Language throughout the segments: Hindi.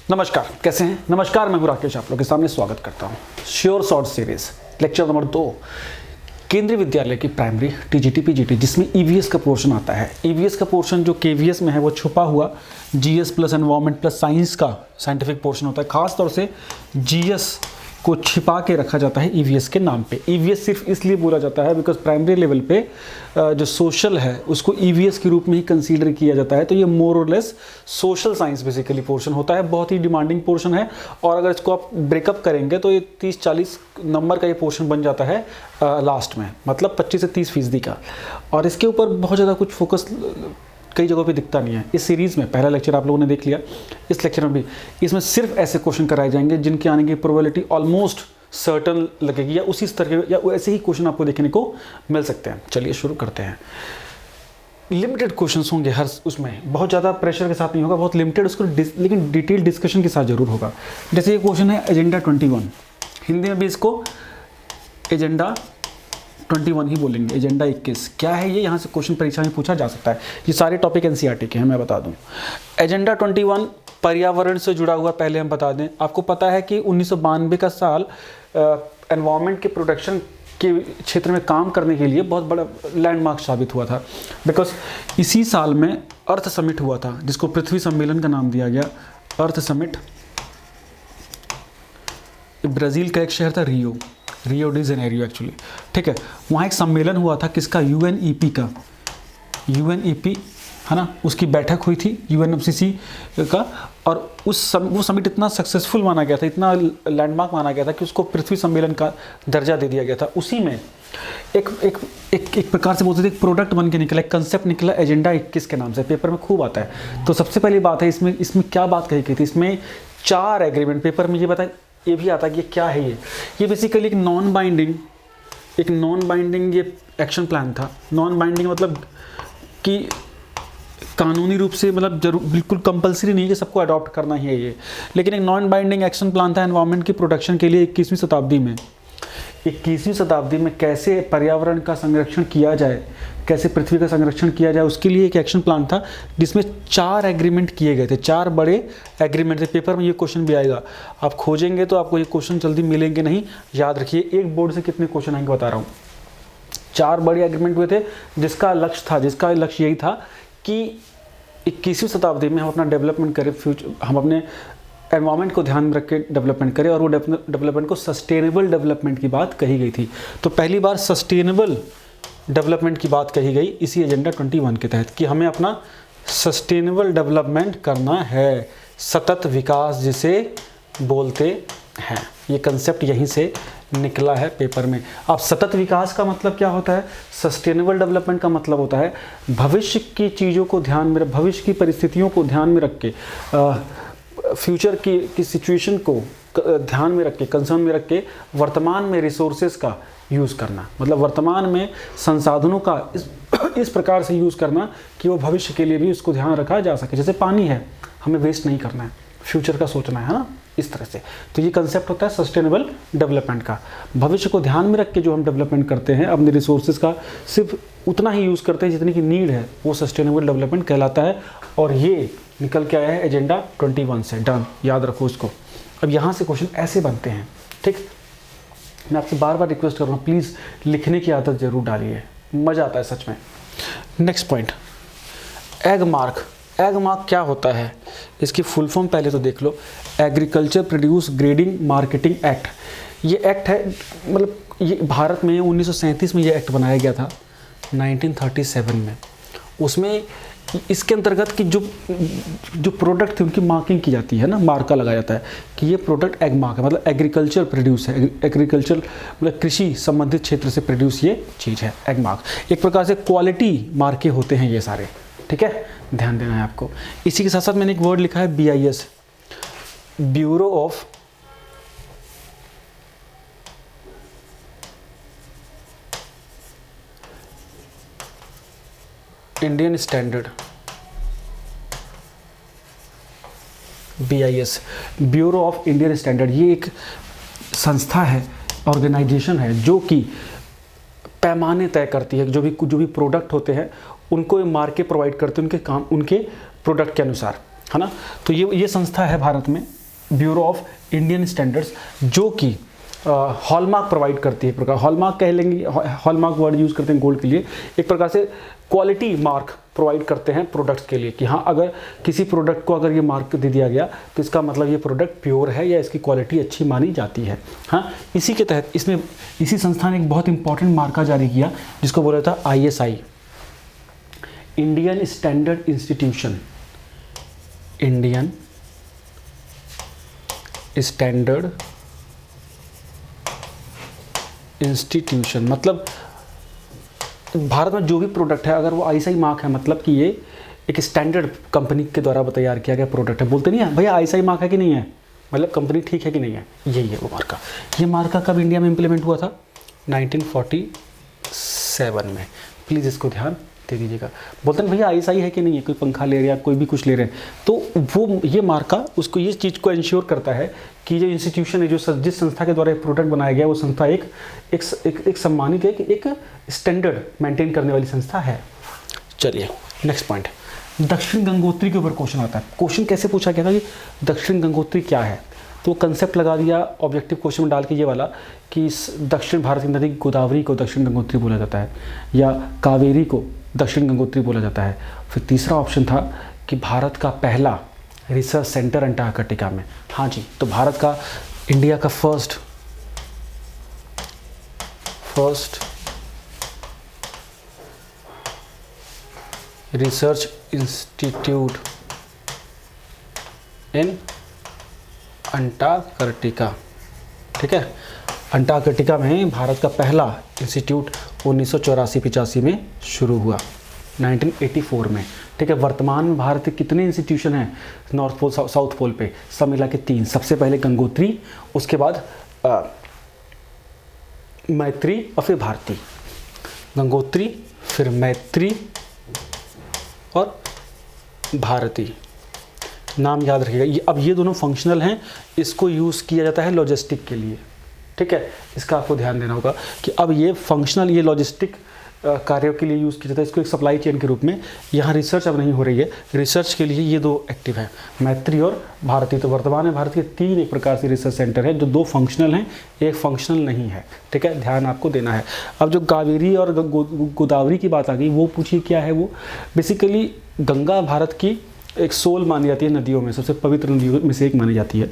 नमस्कार, कैसे हैं? नमस्कार, मैं हूं राकेश, आप लोग के सामने स्वागत करता हूं। Sure short series lecture number 2, केंद्रीय विद्यालय की प्राइमरी टीजीटी पीजीटी, जिसमें ईवीएस का पोर्शन आता है। ईवीएस का पोर्शन जो केवीएस में है वो छुपा हुआ GS plus environment plus science का साइंटिफिक पोर्शन होता है। खास तौर से जीएस को छिपा के रखा जाता है ईवीएस के नाम पे। ईवीएस सिर्फ इसलिए बोला जाता है बिकॉज प्राइमरी लेवल पे जो सोशल है उसको ईवीएस के रूप में ही कंसीडर किया जाता है। तो ये मोर और less social science basically portion होता है। बहुत ही डिमांडिंग पोर्शन है और अगर इसको आप ब्रेकअप करेंगे तो ये 30-40 नंबर का ये पोर्शन बन जाता है लास्ट में, मतलब 25 से 30% का। और इसके ऊपर बहुत ज़्यादा कुछ फोकस कई जगहों पे दिखता नहीं है। इस सीरीज़ में पहला लेक्चर आप लोगों ने देख लिया, इस लेक्चर में भी इसमें सिर्फ ऐसे क्वेश्चन कराए जाएंगे जिनके आने की प्रोबेबिलिटी ऑलमोस्ट सर्टन लगेगी या उसी स्तर के या ऐसे ही क्वेश्चन आपको देखने को मिल सकते हैं। चलिए शुरू करते हैं। लिमिटेड क्वेश्चंस होंगे हर उसमें, बहुत ज़्यादा प्रेशर के साथ नहीं होगा, बहुत लिमिटेड उसको लेकिन डिटेल डिस्कशन के साथ जरूर होगा। जैसे ये क्वेश्चन है एजेंडा 21, हिंदी में भी इसको एजेंडा 21 ही बोलेंगे। एजेंडा 21 क्या है ये, यहाँ से क्वेश्चन परीक्षा में पूछा जा सकता है। ये सारे टॉपिक एनसीईआरटी के हैं, मैं बता दूं। एजेंडा 21 पर्यावरण से जुड़ा हुआ, पहले हम बता दें, आपको पता है कि 1992 का साल एनवायरनमेंट के प्रोटेक्शन के क्षेत्र में काम करने के लिए बहुत बड़ा लैंडमार्क साबित हुआ था। बिकॉज इसी साल में अर्थ समिट हुआ था, जिसको पृथ्वी सम्मेलन का नाम दिया गया। अर्थ समिट, ब्राज़ील का एक शहर था रियो डी जेनेरियो एक्चुअली, ठीक है। वहाँ एक सम्मेलन हुआ था किसका, यूएनईपी का, यूएनईपी है ना, उसकी बैठक हुई थी यूएनएफसीसी का। और वो समिट इतना सक्सेसफुल माना गया था, इतना लैंडमार्क माना गया था कि उसको पृथ्वी सम्मेलन का दर्जा दे दिया गया था। उसी में एक प्रकार से बोलते थे, एक प्रोडक्ट बन के निकला, एक कंसेप्ट निकला एजेंडा 21 के नाम से, पेपर में खूब आता है। तो सबसे पहली बात है इसमें क्या बात कही गई थी, इसमें 4 एग्रीमेंट, पेपर में ये भी आता है कि क्या है ये बेसिकली एक नॉन बाइंडिंग ये एक्शन प्लान था। नॉन बाइंडिंग मतलब कि कानूनी रूप से, मतलब जरूर बिल्कुल कंपलसरी नहीं है कि सबको अडॉप्ट करना ही है ये, लेकिन एक नॉन बाइंडिंग एक्शन प्लान था एनवायरनमेंट की प्रोटेक्शन के लिए 21वीं शताब्दी में कैसे पर्यावरण का संरक्षण किया जाए, कैसे पृथ्वी का संरक्षण किया जाए, उसके लिए एक एक्शन प्लान था जिसमें 4 एग्रीमेंट किए गए थे। 4 बड़े एग्रीमेंट थे। पेपर में ये क्वेश्चन भी आएगा, आप खोजेंगे तो आपको ये क्वेश्चन जल्दी मिलेंगे नहीं, याद रखिए। एक बोर्ड से कितने क्वेश्चन आएंगे बता रहा हूँ। 4 बड़े एग्रीमेंट हुए थे जिसका लक्ष्य यही था कि 21वीं शताब्दी में हम अपना डेवलपमेंट करें, हम अपने एनवायरनमेंट को ध्यान में रख के डेवलपमेंट करें, और वो डेवलपमेंट को सस्टेनेबल डेवलपमेंट की बात कही गई थी। तो पहली बार सस्टेनेबल डेवलपमेंट की बात कही गई इसी एजेंडा 21 के तहत कि हमें अपना सस्टेनेबल डेवलपमेंट करना है, सतत विकास जिसे बोलते हैं। ये कंसेप्ट यहीं से निकला है पेपर में। अब सतत विकास का मतलब क्या होता है, सस्टेनेबल डेवलपमेंट का मतलब होता है भविष्य की चीज़ों को ध्यान में, भविष्य की परिस्थितियों को ध्यान में रख के, फ्यूचर की सिचुएशन को ध्यान में रख के, कंसर्न में रख के वर्तमान में रिसोर्सेज का यूज़ करना, मतलब वर्तमान में संसाधनों का इस प्रकार से यूज़ करना कि वो भविष्य के लिए भी उसको ध्यान रखा जा सके। जैसे पानी है, हमें वेस्ट नहीं करना है, फ्यूचर का सोचना है ना, इस तरह से। तो ये कंसेप्ट होता है सस्टेनेबल डेवलपमेंट का। भविष्य को ध्यान में रख के जो हम डेवलपमेंट करते हैं, अपने रिसोर्सेज का सिर्फ उतना ही यूज़ करते हैं जितनी की नीड है, वो सस्टेनेबल डेवलपमेंट कहलाता है। और ये निकल के आया है एजेंडा 21 से। डन, याद रखो इसको। अब यहाँ से क्वेश्चन ऐसे बनते हैं, ठीक। मैं आपसे बार बार रिक्वेस्ट कर रहा हूँ, प्लीज़ लिखने की आदत जरूर डालिए, मज़ा आता है सच में। नेक्स्ट पॉइंट, एग मार्क क्या होता है, इसकी फुल फॉर्म पहले तो देख लो। Agriculture produce grading marketing act. ये एक्ट है, मतलब ये भारत में 1937 में ये एक्ट बनाया गया था, 1937 में। उसमें इसके अंतर्गत कि जो प्रोडक्ट थे उनकी मार्किंग की जाती है ना, मार्का लगाया जाता है कि ये प्रोडक्ट एग मार्क है, मतलब एग्रीकल्चर प्रोड्यूस है, एग्रीकल्चर मतलब कृषि संबंधित क्षेत्र से प्रोड्यूस ये चीज़ है, एग मार्क। एक प्रकार से क्वालिटी मार्के होते हैं ये सारे, ठीक है, ध्यान देना है आपको। इसी के साथ साथ मैंने एक वर्ड लिखा है BIS, bureau of Indian standard, BIS, bureau of Indian standard. ये एक संस्था है, ऑर्गेनाइजेशन है जो कि पैमाने तय करती है, जो भी प्रोडक्ट होते हैं उनको मार्के प्रोवाइड करते हैं उनके प्रोडक्ट के अनुसार, है ना। तो ये संस्था है भारत में, ब्यूरो ऑफ इंडियन स्टैंडर्ड्स, जो कि हॉलमार्क प्रोवाइड करती है। प्रकार हॉलमार्क कह लेंगे, हॉलमार्क वर्ड यूज़ करते हैं गोल्ड के लिए, एक प्रकार से क्वालिटी मार्क प्रोवाइड करते हैं प्रोडक्ट्स के लिए कि हाँ, अगर किसी प्रोडक्ट को अगर ये मार्क दे दिया गया तो इसका मतलब ये प्रोडक्ट प्योर है या इसकी क्वालिटी अच्छी मानी जाती है। हाँ, इसी के तहत इसमें इसी संस्था ने एक बहुत इंपॉर्टेंट मार्का जारी किया जिसको बोला था ISI, Indian standard institution. Indian standard institution मतलब भारत में जो भी प्रोडक्ट है अगर वो ISI मार्क है, मतलब कि ये एक स्टैंडर्ड कंपनी के द्वारा तैयार किया गया प्रोडक्ट है। बोलते नहीं है भैया ISI मार्क है कि नहीं है, मतलब कंपनी ठीक है कि नहीं है, यही है वो मार्का। ये मार्का कब इंडिया में इम्प्लीमेंट हुआ था? 1947 में। प्लीज़ इसको ध्यान दे दीजिएगा। बोलते हैं भैया ISI है कि नहीं है, कोई पंखा ले रहे हैं, कोई भी कुछ ले रहे हैं, तो वो ये मार्का उसको ये चीज़ को इंश्योर करता है कि जो इंस्टीट्यूशन है, जो जिस संस्था के द्वारा एक प्रोडक्ट बनाया गया, वो संस्था एक सम्मानित एक स्टैंडर्ड मेंटेन करने वाली संस्था है। चलिए नेक्स्ट पॉइंट, दक्षिण गंगोत्री के ऊपर क्वेश्चन आता है। क्वेश्चन कैसे पूछा गया था कि दक्षिण गंगोत्री क्या है, तो कंसेप्ट लगा दिया ऑब्जेक्टिव क्वेश्चन में डाल के ये वाला कि इस दक्षिण भारत की नदी गोदावरी को दक्षिण गंगोत्री बोला जाता है या कावेरी को दक्षिण गंगोत्री बोला जाता है। फिर तीसरा ऑप्शन था कि भारत का पहला रिसर्च सेंटर अंटार्कटिका में। हाँ जी, तो भारत का इंडिया का फर्स्ट रिसर्च इंस्टीट्यूट इन अंटार्कटिका, ठीक है, अंटार्कटिका में भारत का पहला इंस्टीट्यूट 1984-85 में शुरू हुआ, 1984 में, ठीक है। वर्तमान में भारत के कितने इंस्टीट्यूशन हैं नॉर्थ पोल साउथ पोल पे? सब मिला के 3। सबसे पहले गंगोत्री, उसके बाद मैत्री और फिर भारती। गंगोत्री, फिर मैत्री और भारती, नाम याद रखिएगा। अब ये दोनों फंक्शनल हैं, इसको यूज़ किया जाता है लॉजिस्टिक के लिए, ठीक है। इसका आपको ध्यान देना होगा कि अब ये फंक्शनल, ये लॉजिस्टिक कार्यों के लिए यूज़ किया जाता है, इसको एक सप्लाई चेन के रूप में। यहाँ रिसर्च अब नहीं हो रही है, रिसर्च के लिए ये 2 एक्टिव हैं, मैत्री और भारती। तो वर्तमान में भारत के 3 एक प्रकार से रिसर्च सेंटर हैं, जो 2 फंक्शनल हैं, एक फंक्शनल नहीं है, ठीक है, ध्यान आपको देना है। अब जो कावेरी और गोदावरी की बात आ गई, वो पूछिए क्या है वो। बेसिकली गंगा भारत की एक सोल मानी जाती है नदियों में, सबसे पवित्र नदियों में से एक मानी जाती है।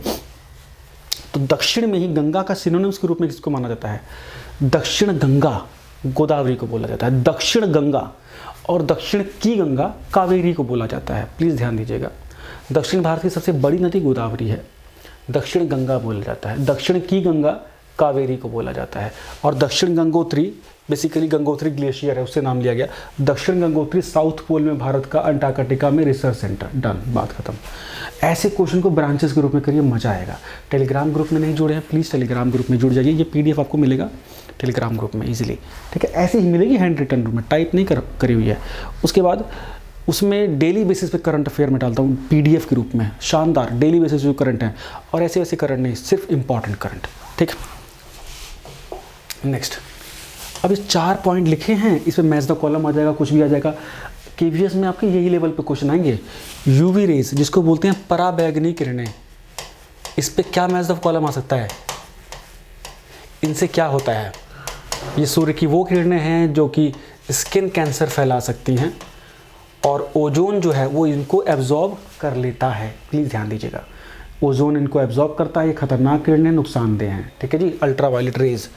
तो दक्षिण में ही गंगा का सिनोनिम्स के रूप में किसको माना जाता है? दक्षिण गंगा गोदावरी को बोला जाता है, दक्षिण गंगा, और दक्षिण की गंगा कावेरी को बोला जाता है। प्लीज़ ध्यान दीजिएगा, दक्षिण भारत की सबसे बड़ी नदी गोदावरी है, दक्षिण गंगा बोला जाता है, दक्षिण की गंगा कावेरी को बोला जाता है। और दक्षिण गंगोत्री बेसिकली गंगोत्री ग्लेशियर है, उससे नाम लिया गया। दक्षिण गंगोत्री साउथ पोल में भारत का अंटार्कटिका में रिसर्च सेंटर। डन, बात खत्म। ऐसे क्वेश्चन को ब्रांचेस के रूप में करिए, मजा आएगा। टेलीग्राम ग्रुप में नहीं जुड़े हैं, प्लीज़ टेलीग्राम ग्रुप में जुड़ जाइए, ये PDF आपको मिलेगा टेलीग्राम ग्रुप में इजीली, ठीक है। ऐसे ही मिलेगी हैंड रिटन रूप में, टाइप नहीं करी हुई है। उसके बाद उसमें डेली बेसिस पे करंट अफेयर में डालता हूँ PDF के रूप में, शानदार डेली बेसिस जो करंट हैं, और ऐसे वैसे करंट नहीं, सिर्फ इंपॉर्टेंट करंट, ठीक। नेक्स्ट, अब इस 4 पॉइंट लिखे हैं, इसमें मैच द कॉलम आ जाएगा, कुछ भी आ जाएगा। KVS में आपके यही लेवल पे क्वेश्चन आएंगे। UV रेज जिसको बोलते हैं पराबैंगनी किरणें, इस पे क्या मैच द कॉलम आ सकता है? इनसे क्या होता है? ये सूर्य की वो किरणें हैं जो कि स्किन कैंसर फैला सकती हैं, और ओजोन जो है वो इनको एब्जॉर्ब कर लेता है। प्लीज़ ध्यान दीजिएगा, ओजोन इनको एब्जॉर्ब करता है, ये खतरनाक किरणें नुकसानदेह हैं, ठीक है जी, अल्ट्रावायलेट रेज।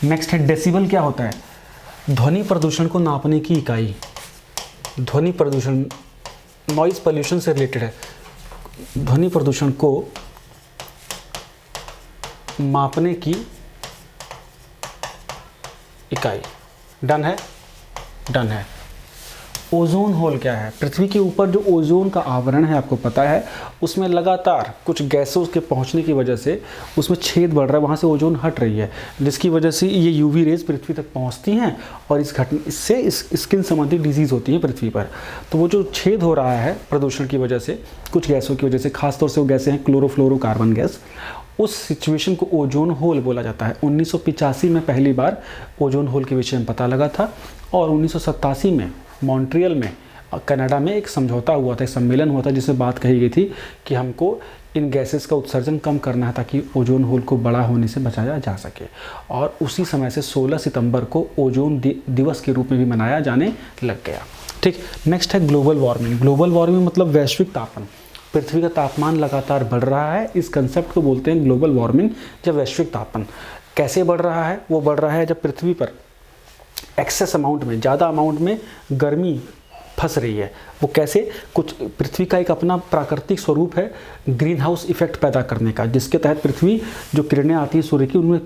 नेक्स्ट है डेसिबल, क्या होता है? ध्वनि प्रदूषण को नापने की इकाई। ध्वनि प्रदूषण नॉइज पोल्यूशन से रिलेटेड है, ध्वनि प्रदूषण को मापने की इकाई। डन है, डन है। ओजोन होल क्या है? पृथ्वी के ऊपर जो ओजोन का आवरण है, आपको पता है, उसमें लगातार कुछ गैसों के पहुंचने की वजह से उसमें छेद बढ़ रहा है, वहाँ से ओजोन हट रही है, जिसकी वजह से ये UV रेज पृथ्वी तक पहुँचती हैं, और इससे स्किन संबंधी डिजीज़ होती है पृथ्वी पर। तो वो जो छेद हो रहा है प्रदूषण की वजह से, कुछ गैसों की वजह से, खासतौर से वो गैसें हैं क्लोरोफ्लोरोकार्बन गैस, उस सिचुएशन को ओजोन होल बोला जाता है। 1985 में पहली बार ओजोन होल के विषय में पता लगा था, और 1987 में मॉन्ट्रियल में कनाडा में एक समझौता हुआ था, एक सम्मेलन हुआ था जिसमें बात कही गई थी कि हमको इन गैसेस का उत्सर्जन कम करना है ताकि ओजोन होल को बड़ा होने से बचाया जा सके। और उसी समय से 16 सितंबर को ओजोन दिवस के रूप में भी मनाया जाने लग गया। ठीक, नेक्स्ट है ग्लोबल वार्मिंग। ग्लोबल वार्मिंग मतलब वैश्विक तापन, पृथ्वी का तापमान लगातार बढ़ रहा है, इस कंसेप्ट को बोलते हैं ग्लोबल वार्मिंग। जब वैश्विक तापन कैसे बढ़ रहा है, वो बढ़ रहा है जब पृथ्वी पर एक्सेस अमाउंट में, ज़्यादा अमाउंट में गर्मी फंस रही है। वो कैसे, कुछ पृथ्वी का एक अपना प्राकृतिक स्वरूप है ग्रीन हाउस इफेक्ट पैदा करने का, जिसके तहत पृथ्वी जो किरणें आती हैं सूर्य की, उनमें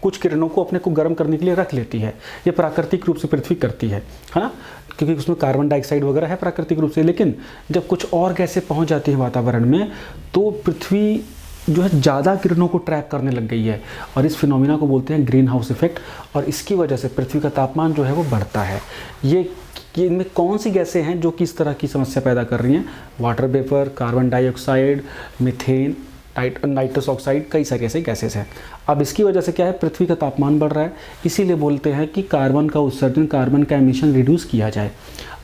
कुछ किरणों को अपने को गर्म करने के लिए रख लेती है। ये प्राकृतिक रूप से पृथ्वी करती है ना, क्योंकि उसमें कार्बन डाइऑक्साइड वगैरह है प्राकृतिक रूप से। लेकिन जब कुछ और गैसें पहुंच जाती हैं वातावरण में, तो पृथ्वी जो है ज़्यादा किरणों को ट्रैप करने लग गई है, और इस फिनोमिना को बोलते हैं ग्रीन हाउस इफेक्ट। और इसकी वजह से पृथ्वी का तापमान जो है वो बढ़ता है। ये कि इनमें कौन सी गैसें हैं जो कि इस तरह की समस्या पैदा कर रही हैं? Water vapour, carbon dioxide, methane, nitrous oxide, कई सारी ऐसे गैसेस हैं। अब इसकी वजह से क्या है, पृथ्वी का तापमान बढ़ रहा है, इसीलिए बोलते हैं कि कार्बन का उत्सर्जन, कार्बन का एमिशन रिड्यूस किया जाए।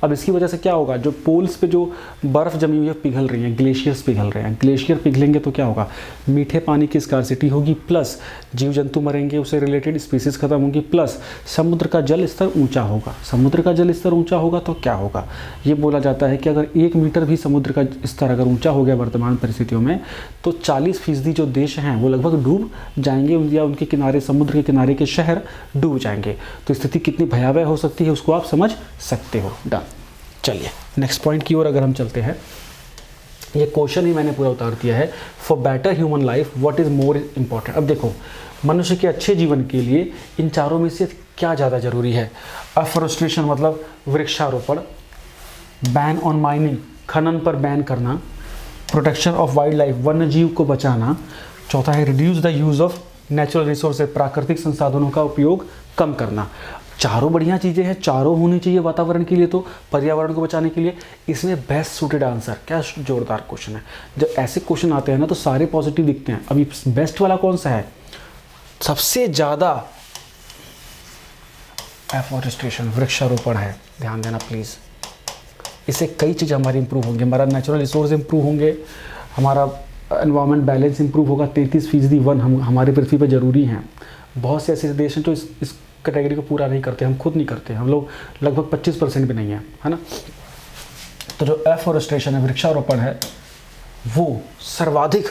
अब इसकी वजह से क्या होगा, जो पोल्स पे जो बर्फ़ जमी हुई है पिघल रही हैं, ग्लेशियर्स पिघल रहे हैं, ग्लेशियर पिघलेंगे तो क्या होगा, मीठे पानी की स्कार्सिटी होगी, प्लस जीव जंतु मरेंगे, उससे रिलेटेड स्पीसीज खत्म होंगी, प्लस समुद्र का जल स्तर ऊंचा होगा। समुद्र का जल स्तर ऊंचा होगा तो क्या होगा, ये बोला जाता है कि अगर 1 मीटर भी समुद्र का स्तर अगर ऊंचा हो गया वर्तमान परिस्थितियों में, तो 40% जो देश हैं वो लगभग डूब जाएंगे, या उनके किनारे, समुद्र के किनारे के शहर डूब जाएंगे। तो स्थिति कितनी भयावह हो सकती है उसको आप समझ सकते हो। डन। चलिए नेक्स्ट पॉइंट की ओर अगर हम चलते हैं, ये क्वेश्चन ही मैंने पूरा उतार दिया है। For better human life what is more important. अब देखो, मनुष्य के अच्छे जीवन के लिए इन चारों में से क्या ज़्यादा जरूरी है? अफॉरेस्टेशन मतलब वृक्षारोपण, बैन ऑन माइनिंग खनन पर बैन करना, प्रोटेक्शन ऑफ वाइल्ड लाइफ वन्य जीव को बचाना, चौथा है reduce the use of natural resources प्राकृतिक संसाधनों का उपयोग कम करना। चारों बढ़िया चीज़ें हैं, चारों होनी चाहिए वातावरण के लिए, तो पर्यावरण को बचाने के लिए। इसमें बेस्ट सूटेड आंसर, क्या जोरदार क्वेश्चन है। जब ऐसे क्वेश्चन आते हैं ना तो सारे पॉजिटिव दिखते हैं। अभी बेस्ट वाला कौन सा है? सबसे ज़्यादा एफॉरेस्टेशन, वृक्षारोपण है। ध्यान देना प्लीज़, इससे कई चीज़ें हमारी इंप्रूव होंगी, हमारा नेचुरल रिसोर्स इंप्रूव होंगे, हमारा एनवायरमेंट बैलेंस इंप्रूव होगा। 33% वन हमारे पृथ्वी पर जरूरी हैं। बहुत से ऐसे देश हैं जो इस कैटेगरी को पूरा नहीं करते, हम खुद नहीं करते, हम लोग लगभग 25% भी नहीं है ना। तो जो एफॉरेस्टेशन है, वृक्षारोपण है, वो सर्वाधिक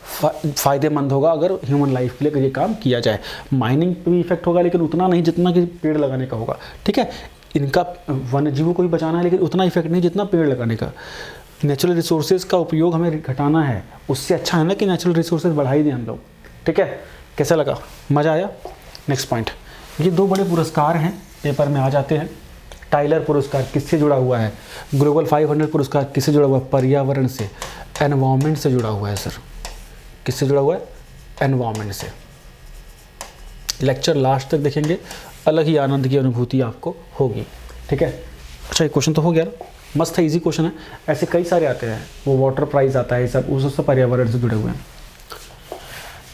फ़ायदेमंद होगा अगर ह्यूमन लाइफ के लिए ये काम किया जाए। माइनिंग पे भी इफेक्ट होगा, लेकिन उतना नहीं जितना कि पेड़ लगाने का होगा। ठीक है, इनका वन्य जीवों को भी बचाना है, लेकिन उतना इफेक्ट नहीं जितना पेड़ लगाने का। नेचुरल रिसोर्सेज का उपयोग हमें घटाना है, उससे अच्छा है ना कि नेचुरल रिसोर्सेज बढ़ाई दें हम लोग। ठीक है, कैसा लगा, मज़ा आया? नेक्स्ट पॉइंट, ये 2 बड़े पुरस्कार हैं, पेपर में आ जाते हैं। टाइलर पुरस्कार किससे जुड़ा हुआ है? ग्लोबल 500 पुरस्कार किससे जुड़ा हुआ है? पर्यावरण से, एनवायरनमेंट से जुड़ा हुआ है सर। किससे जुड़ा हुआ है? एनवायरनमेंट से। लेक्चर लास्ट तक देखेंगे, अलग ही आनंद की अनुभूति आपको होगी। ठीक है, अच्छा ये क्वेश्चन तो हो गया ना, मस्त है, इजी क्वेश्चन है। ऐसे कई सारे आते हैं, वो वाटर प्राइज आता है, सब उस पर्यावरण से जुड़े हुए हैं।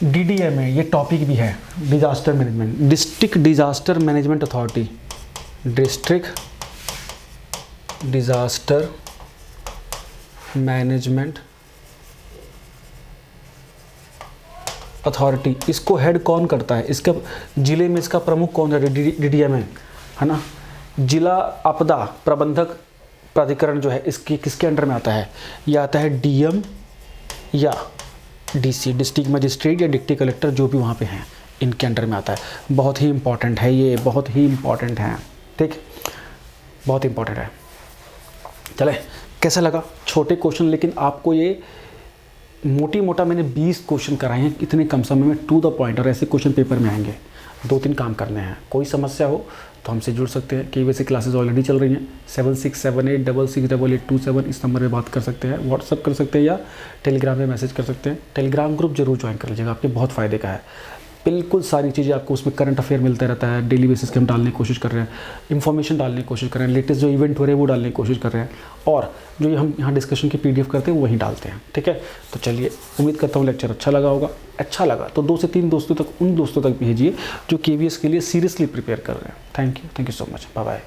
DDMA ये टॉपिक भी है, disaster management, district disaster management authority, district disaster management authority, इसको हेड कौन करता है? इसका जिले में इसका प्रमुख कौन है? DDMA है ना, जिला आपदा प्रबंधक प्राधिकरण जो है, इसकी किसके अंडर में आता है? यह आता है DM या DC, डिस्ट्रिक्ट मजिस्ट्रेट या डिप्टी कलेक्टर, जो भी वहाँ पे हैं, इनके अंडर में आता है। बहुत ही इंपॉर्टेंट है ये, बहुत ही इंपॉर्टेंट है। ठीक, बहुत इंपॉर्टेंट है। चले, कैसा लगा? छोटे क्वेश्चन, लेकिन आपको ये मोटा मैंने 20 क्वेश्चन कराए हैं इतने कम समय में, टू द पॉइंट। और ऐसे क्वेश्चन पेपर में आएंगे, 2-3 काम करने हैं। कोई समस्या हो तो हमसे जुड़ सकते हैं। KVC क्लासेस ऑलरेडी चल रही हैं, 7678668827 इस नंबर पे बात कर सकते हैं, व्हाट्सअप कर सकते हैं, या टेलीग्राम पे मैसेज कर सकते हैं। टेलीग्राम ग्रुप जरूर ज्वाइन कर लीजिएगा, आपके बहुत फ़ायदे का है। बिल्कुल सारी चीज़ें आपको उसमें करंट अफेयर मिलता रहता है, डेली बेसिस के हम डालने की कोशिश कर रहे हैं, इन्फॉर्मेशन डालने की कोशिश कर रहे हैं, लेटेस्ट जो इवेंट हो रहे हैं वो डालने की कोशिश कर रहे हैं, और जो हम यहाँ डिस्कशन की PDF करते हैं वो वहीं डालते हैं। ठीक है, तो चलिए, उम्मीद करता हूँ लेक्चर अच्छा लगा होगा। अच्छा लगा तो 2 से 3 दोस्तों तक, उन दोस्तों तक भेजिए जो KVS के लिए सीरियसली प्रिपेयर कर रहे हैं। Thank you so much, bye bye.